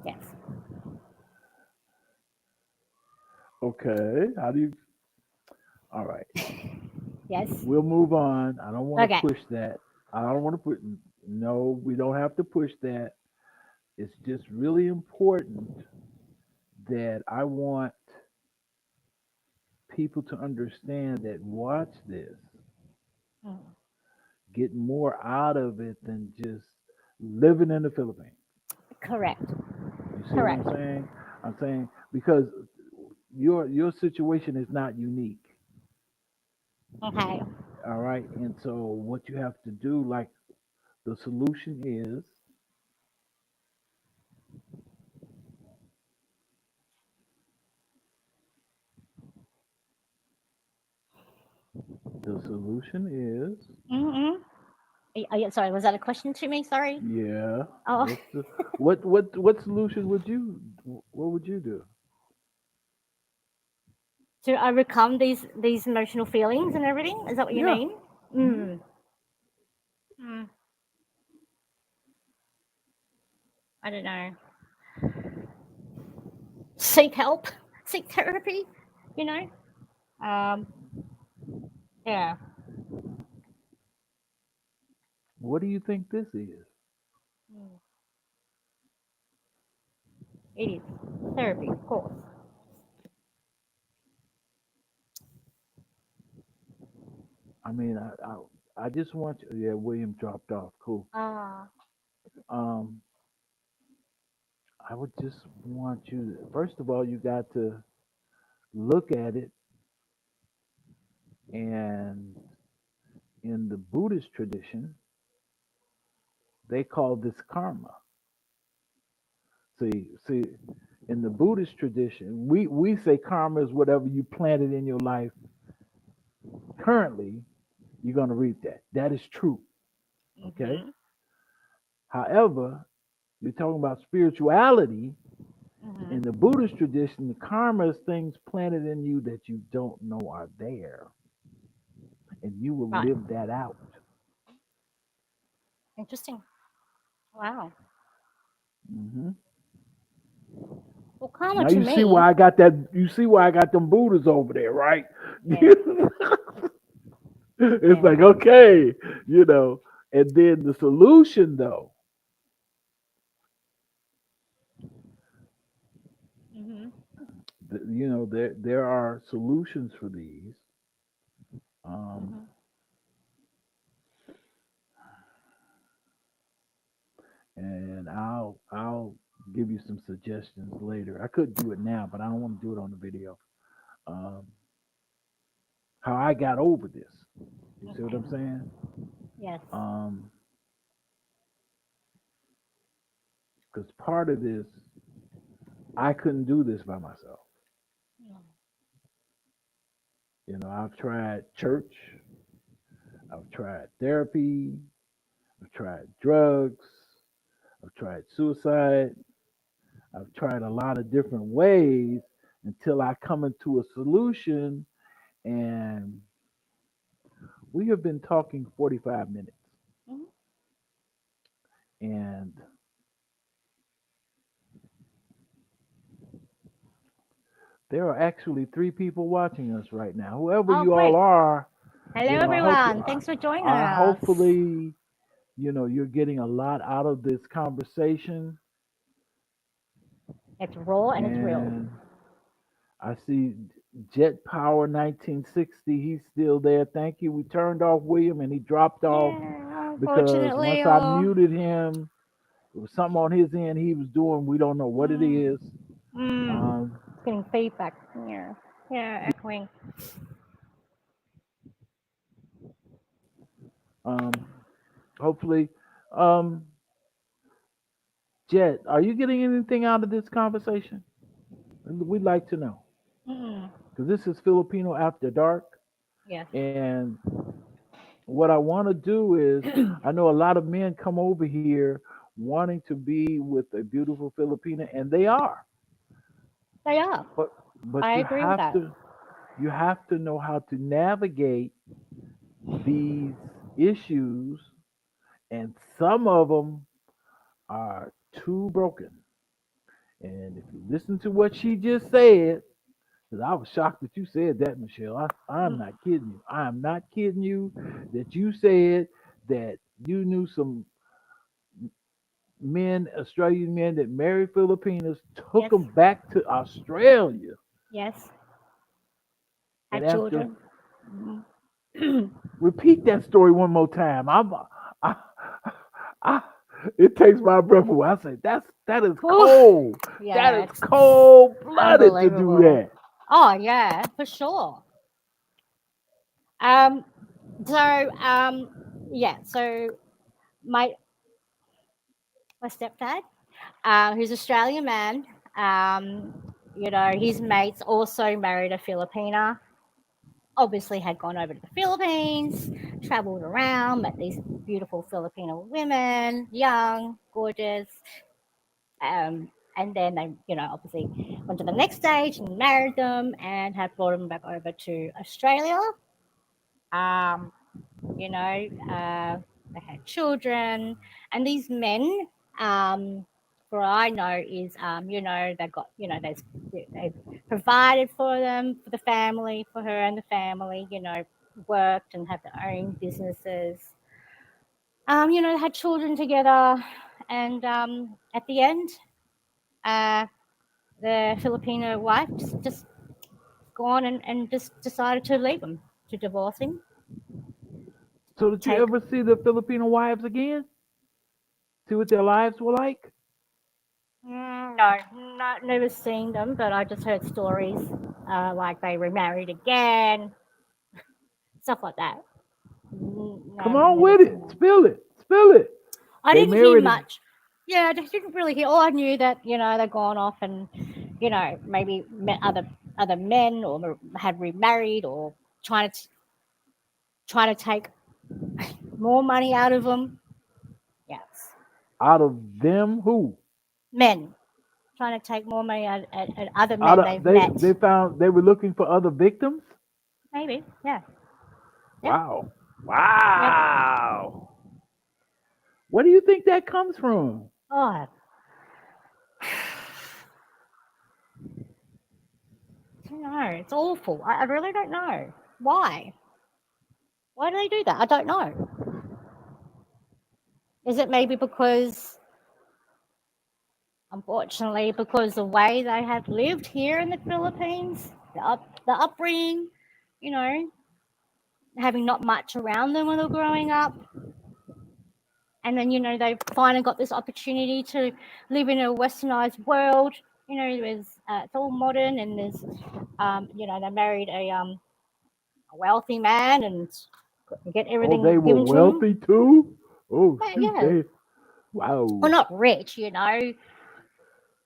B: yes.
A: okay, how do you? All right,
B: Yes.
A: we'll move on. I don't want to
B: Okay.
A: push that. I don't want to put. No, we don't have to push that. It's just really important that I want people to understand that watch this,
B: Mm.
A: get more out of it than just living in the Philippines.
B: Correct.
A: You see what I'm
B: Correct.
A: saying? I'm saying because your situation is not unique.
B: Okay.
A: All right. And so what you have to do, like the solution is the solution is
B: Mm-mm. Sorry, was that a question to me? Sorry.
A: yeah.
B: Oh,
A: What's the what solution would you what would you do?
B: to overcome these emotional feelings and everything. Is that what you
A: Yeah.
B: mean?
A: Hmm.
B: Mm. Mm. I don't know. Seek help. Seek therapy. You know. Um. Yeah.
A: What do you think this is?
B: Mm. It is therapy, of course.
A: I mean, I just want you. Yeah, William dropped off. Cool.
B: Ah.
A: Um, I would just want you. First of all, you got to look at it, and in the Buddhist tradition, they call this karma. See, in the Buddhist tradition, we say karma is whatever you planted in your life currently, you're going to reap that. That is true. Okay.
B: Mhm.
A: However, you're talking about spirituality. In the
B: Mhm.
A: Buddhist tradition, the karma is things planted in you that you don't know are there, and you will
B: Right.
A: live that out.
B: Interesting. Wow.
A: Hmm.
B: Well, karma
A: Now
B: to
A: you see
B: me.
A: why I got that. You see why I got them Buddhas over there, right?
B: Yeah.
A: It's
B: Yeah.
A: like okay, you know. And then the solution, though,
B: Mhm.
A: there are solutions for these. Um,
B: Mhm.
A: and I'll give you some suggestions later. I could do it now, but I don't want to do it on the video. Um, how I got over this. You see what
B: Okay.
A: I'm saying?
B: Yes.
A: Um, because part of this, I couldn't do this by myself.
B: Mm.
A: I've tried church, I've tried therapy, I've tried drugs, I've tried suicide, I've tried a lot of different ways until I come into a solution. And we have been talking 45 minutes.
B: Mhm.
A: And there are actually three people watching us right now. Whoever
B: Oh,
A: you all
B: great.
A: are,
B: Hello,
A: I hope
B: everyone. Thanks for joining
A: I
B: us.
A: hopefully you're getting a lot out of this conversation.
B: It's raw and it's real.
A: And I see Jet Power 1960. He's still there. Thank you. We turned off William and he dropped off
B: Yeah,
A: because
B: unfortunately,
A: once I
B: or
A: muted him, it was something on his end he was doing. We don't know what it
B: mm,
A: is. Um,
B: it's getting feedback. Yeah, yeah, echoing.
A: um, hopefully, um, Jet, are you getting anything out of this conversation? We'd like to know
B: Mm,
A: because this is Filipino After Dark,
B: yes.
A: and what I want to do is, I know a lot of men come over here wanting to be with a beautiful Filipina, and they are,
B: They are.
A: but but
B: I
A: you
B: agree with
A: have
B: that.
A: to know how to navigate these issues, and some of them are too broken. And if you listen to what she just said, because I was shocked that you said that, Michelle. I'm
B: Mm,
A: not kidding you. I am not kidding you that you said that you knew some men, Australian men that married Filipinas, took
B: Yes.
A: them back to Australia,
B: Yes.
A: and
B: Had
A: after
B: children. Mhm.
A: repeat that story one more time. I, I, it takes my breath away. I say that is
B: Oof.
A: cold. That
B: Yeah,
A: is
B: it's
A: cold blooded to do
B: unbelievable.
A: that.
B: Oh yeah, for sure. Um, so yeah, so my my stepdad, who's Australian man, his mates also married a Filipina. Obviously, had gone over to the Philippines, traveled around, met these beautiful Filipino women, young, gorgeous, and then they, obviously went to the next stage and married them and had brought them back over to Australia. Um, you know, uh, they had children, and these men, for all I know, is they got, they provided for them, for the family, for her and the family. Worked and had their own businesses. They had children together, and at the end, uh, the Filipino wife just gone and just decided to leave him, to divorce him,
A: So did you
B: take.
A: ever see the Filipino wives again? See what their lives were like?
B: No, not never seen them, but I just heard stories, like they remarried again, stuff like that.
A: Come
B: No,
A: on
B: never
A: with
B: seen
A: it.
B: them.
A: Spill it. Spill it.
B: I
A: They
B: didn't hear
A: married ag-
B: much. Yeah, I just didn't really hear. All I knew that they'd gone off and maybe met other men or had remarried or trying to take more money out of them. Yes,
A: out of them who?
B: men trying to take more money out other
A: Out
B: men
A: of
B: they've met.
A: they found they were looking for other victims?
B: Maybe, yeah, yep,
A: Wow.
B: yep.
A: Wow. Where do you think that comes from?
B: Oh, I don't know. It's awful. I really don't know why. Why do they do that? I don't know. Is it maybe because, unfortunately, because the way they have lived here in the Philippines, the upbringing, you know, having not much around them when they're growing up, and then they've finally got this opportunity to live in a westernized world. It's all modern, and they married a wealthy man and get
A: Oh, they
B: everything
A: were
B: given to them.
A: wealthy too? Oh
B: But
A: shoot,
B: yeah,
A: they
B: well,
A: wow.
B: not rich,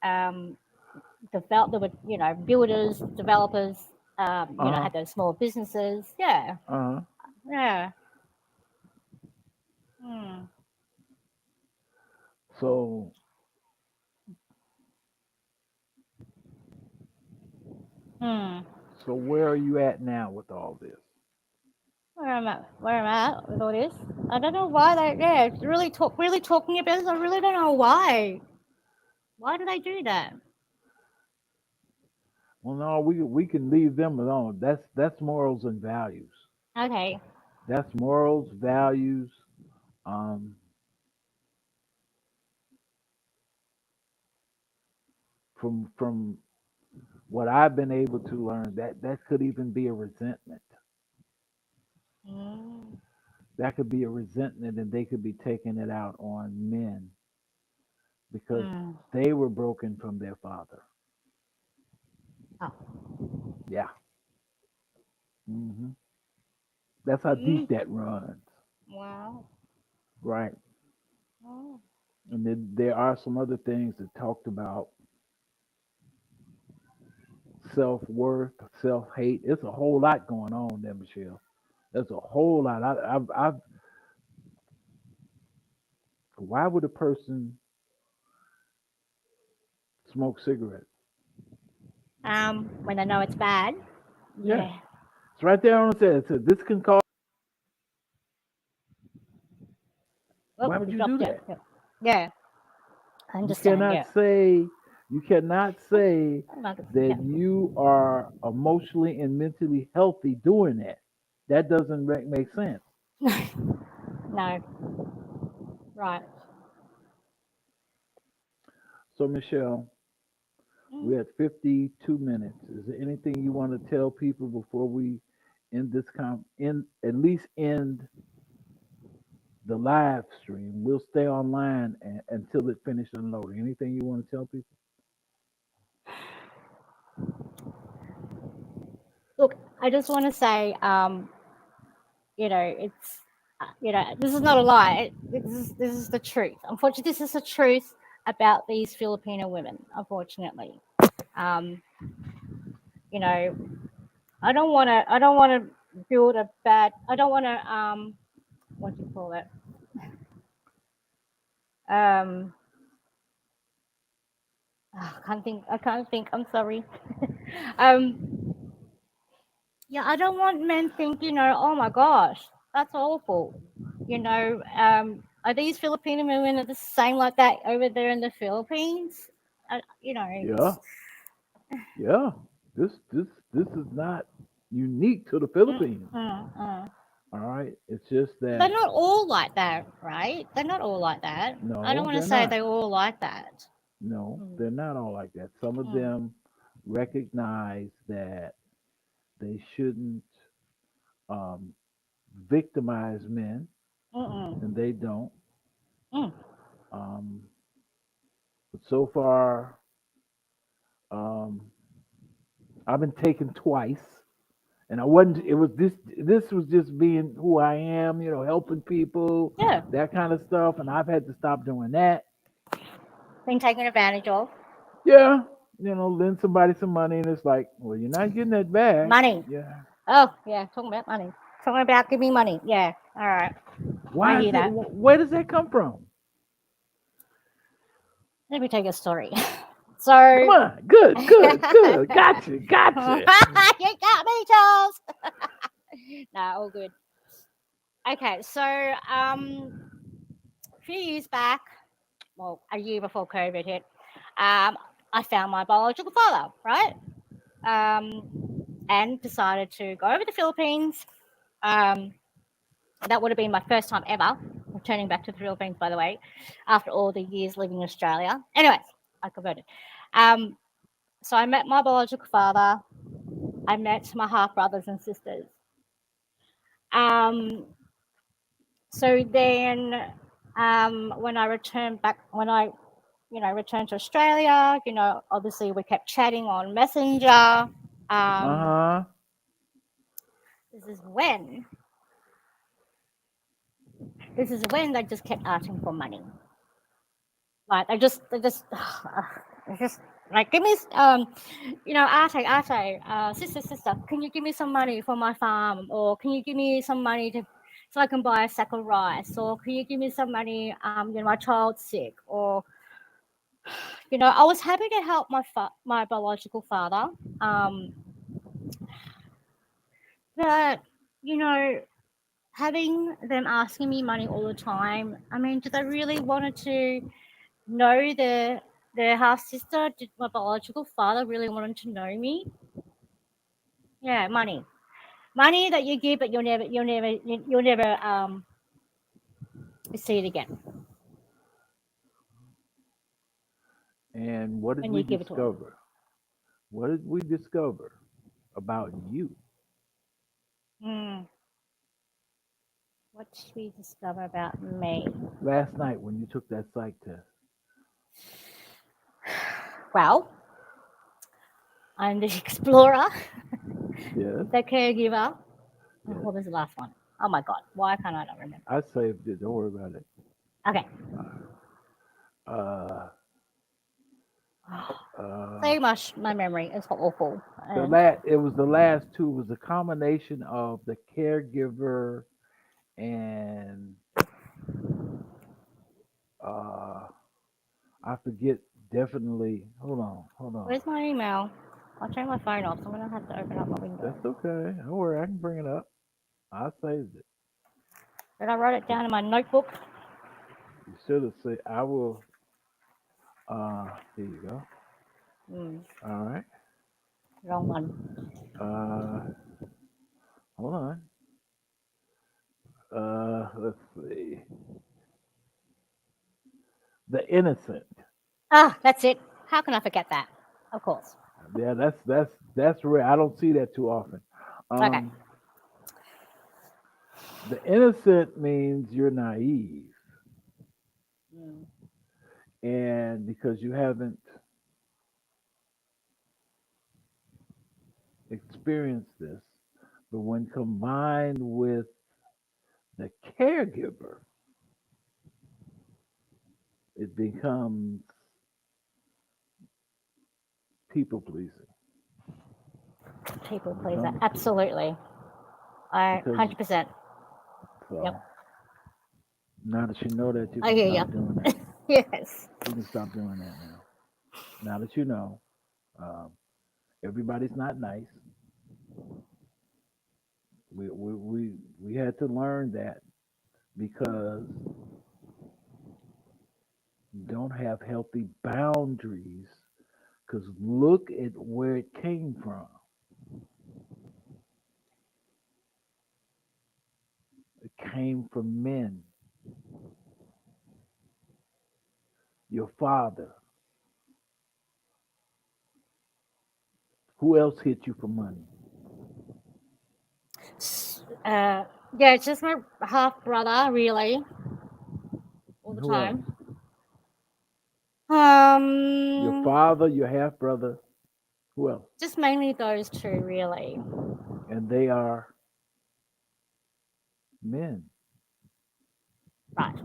B: Um, they were, builders, developers.
A: Uh-huh.
B: Had those small businesses. Yeah,
A: Uh-huh.
B: yeah. Hmm.
A: So
B: Hmm.
A: so where are you at now with all this?
B: Where I'm at with all this. I don't know why they. Yeah, really talking about this. I really don't know why. Why do they do that?
A: Well, no, we can leave them alone. That's morals and values.
B: Okay.
A: That's morals, values. Um, from what I've been able to learn, that could even be a resentment.
B: Mm.
A: That could be a resentment, and they could be taking it out on men because
B: Mm.
A: they were broken from their father.
B: Oh.
A: Yeah. That's how
B: Mm.
A: deep that runs.
B: Wow.
A: Right.
B: Oh.
A: And then there are some other things that talked about self worth, self hate. It's a whole lot going on there, Michelle. There's a whole lot. Why would a person smoke cigarettes?
B: When they know it's bad.
A: Yeah,
B: Yeah.
A: it's right there on the set. It says this can cause.
B: Oh,
A: Why would
B: we
A: you do
B: dropped it.
A: that?
B: Yeah. Yeah. I
A: You
B: understand.
A: cannot
B: Yeah.
A: say you cannot say
B: Yeah.
A: that you are emotionally and mentally healthy doing that. That doesn't make sense.
B: No. Right.
A: So Michelle,
B: Mm.
A: we're at 52 minutes. Is there anything you want to tell people before we end this in at least end the live stream? We'll stay online until it finishes unloading. Anything you want to tell people?
B: Look, I just want to say, it's, this is not a lie. This is the truth. Unfortunately, this is the truth about these Filipino women. Unfortunately, um, you know, I don't want to. I don't want to build a bad. I don't want to. What do you call it? Um, I can't think. I can't think. I'm sorry. um, yeah, I don't want men think. Oh my gosh, that's awful. Are these Filipino women the same like that over there in the Philippines?
A: Yeah,
B: It's
A: yeah. This is not unique to the
B: mm,
A: Philippines.
B: mm, mm.
A: All right. It's just
B: They're
A: that
B: not all like that, right? They're not all like that. I don't
A: no,
B: want to
A: they're
B: say
A: not.
B: they're all like that.
A: No,
B: Mm,
A: they're not all like that. Some of
B: mm,
A: them recognize that they shouldn't um, victimize men, and
B: mm,
A: they don't.
B: mm,
A: Um, but so far, um, I've been taken twice, and I wasn't. It was this. This was just being who I am, helping people,
B: yeah,
A: that kind of stuff. And I've had to stop doing that.
B: being taken advantage of.
A: Yeah, lend somebody some money, and it's like, well, you're not getting that back.
B: Money.
A: Yeah.
B: Oh, yeah, talking about money. Talking about give me money. Yeah, all right. I
A: Why is
B: hear
A: it?
B: that.
A: Where does that come from?
B: Let me tell you a story.
A: Come
B: So,
A: on, good,
B: you
A: good, good. Gotcha, gotcha.
B: got me, Charles. Nah, all good. Okay, so a few years back, well, a year before COVID hit, I found my biological father, right? And decided to go over to the Philippines. Um, that would have been my first time ever returning back to the Philippines, by the way, after all the years living in Australia. Anyways, I converted. Um, so I met my biological father. I met my half brothers and sisters. Um, so then, when I returned back, when I returned to Australia, obviously we kept chatting on Messenger.
A: Uh
B: Um,
A: huh.
B: this is when this is when they just kept asking for money. Like they just like give me Ate, sister, can you give me some money for my farm, or can you give me some money so I can buy a sack of rice, or can you give me some money? My child's sick, or I was happy to help my biological father, um, but you know, having them asking me money all the time. I mean, do they really wanted to know their half sister? Did my biological father really wanted to know me? Yeah, money that you give, but you'll never see it again
A: And what did
B: when
A: we
B: you give it to them.
A: discover? What did we discover about you
B: Mm, what should we discover about me?
A: last night when you took that psych test?
B: Well, I'm the explorer,
A: Yes,
B: the caregiver. Oh,
A: yes.
B: what was the last one? Oh my god, why can't I not remember?
A: I saved it. Don't worry about it.
B: Okay.
A: Uh, uh,
B: So much my memory is awful. And
A: it was the last two. It was a combination of the caregiver and uh, I forget definitely. Hold on, hold on.
B: where's my email? I'll turn my phone off, so I'm gonna have to open up my window.
A: That's okay. Don't worry. I can bring it up. I saved it.
B: Did I write it down in my notebook?
A: You should have said. I will. Here you go.
B: Hmm,
A: All right.
B: wrong one.
A: Uh, hold on. Let's see. The innocent.
B: Ah, that's it. How can I forget that? Of course.
A: Yeah, that's rare. I don't see that too often.
B: Okay.
A: The innocent means you're naive,
B: Mm.
A: and because you haven't experienced this, but when combined with the caregiver, it becomes people pleasing.
B: People
A: It
B: pleaser.
A: becomes
B: Absolutely. I
A: because
B: 100%. Yep.
A: so now that you know that, you
B: I
A: can
B: hear you.
A: stop doing that.
B: Yes.
A: You can stop doing that now. Now that you know, um, everybody's not nice. We had to learn that because you don't have healthy boundaries. Because look at where it came from. It came from men. Your father. Who else hit you for money?
B: Yeah, it's just my half brother, really, all
A: And
B: the
A: who else?
B: time.
A: Your father, your half brother. Who else?
B: Just mainly those two, really.
A: And they are men.
B: Right.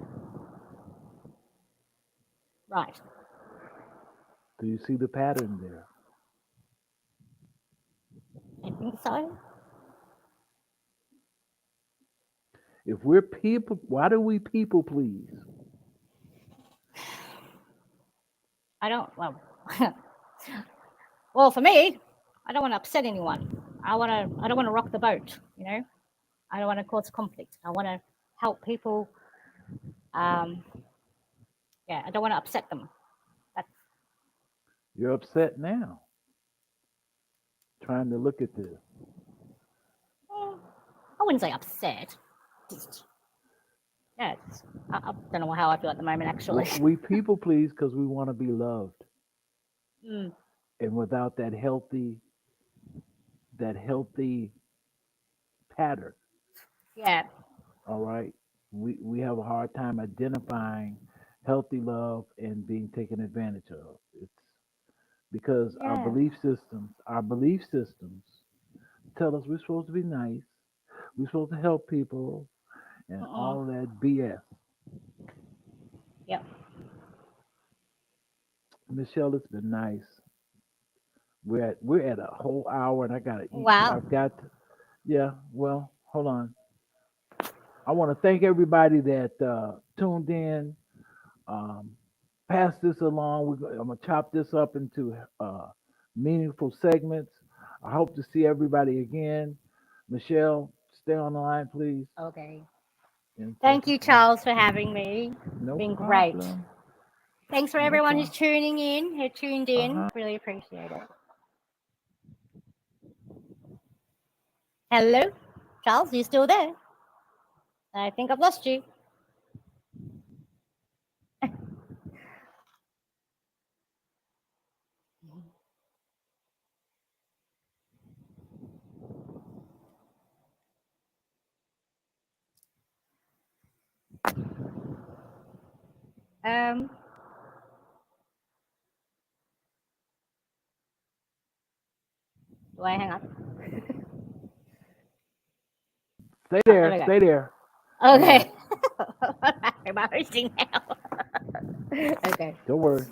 B: Right.
A: Do you see the pattern there?
B: I think so.
A: If we're people, why do we people please?
B: I don't. Well, well, for me, I don't want to upset anyone. I want to. I don't want to rock the boat. You know. I don't want to cause conflict. I want to help people. Um, yeah, I don't want to upset them. That's,
A: You're upset now, trying to look at this.
B: I wouldn't say upset. Just, yeah, I don't know how I feel at the moment, actually.
A: We people please because we want to be loved,
B: Mm,
A: and without that healthy pattern,
B: yeah,
A: all right, we have a hard time identifying healthy love and being taken advantage of. It's because
B: yeah.
A: our belief systems tell us we're supposed to be nice, we're supposed to help people, and
B: Uh-uh.
A: all of that BS.
B: Yep.
A: Michelle, it's been nice. We're at a whole hour, and I gotta eat.
B: Wow.
A: I've got yeah. Well, hold on. I want to thank everybody that tuned in. Um, pass this along. I'm gonna chop this up into meaningful segments. I hope to see everybody again. Michelle, stay on the line, please.
B: Okay.
A: And take
B: Thank
A: us
B: you,
A: home.
B: Charles, for having me. It's
A: No
B: been great.
A: problem.
B: Thanks for
A: No
B: everyone who's
A: problem.
B: tuning in, who tuned in.
A: Uh-huh.
B: Really appreciate it. Hello, Charles, you still there? I think I've lost you. Um, do I hang up?
A: Stay
B: Oh, there
A: there.
B: we go.
A: Stay there. All right.
B: Okay. I'm hosting now. Okay.
A: Don't worry.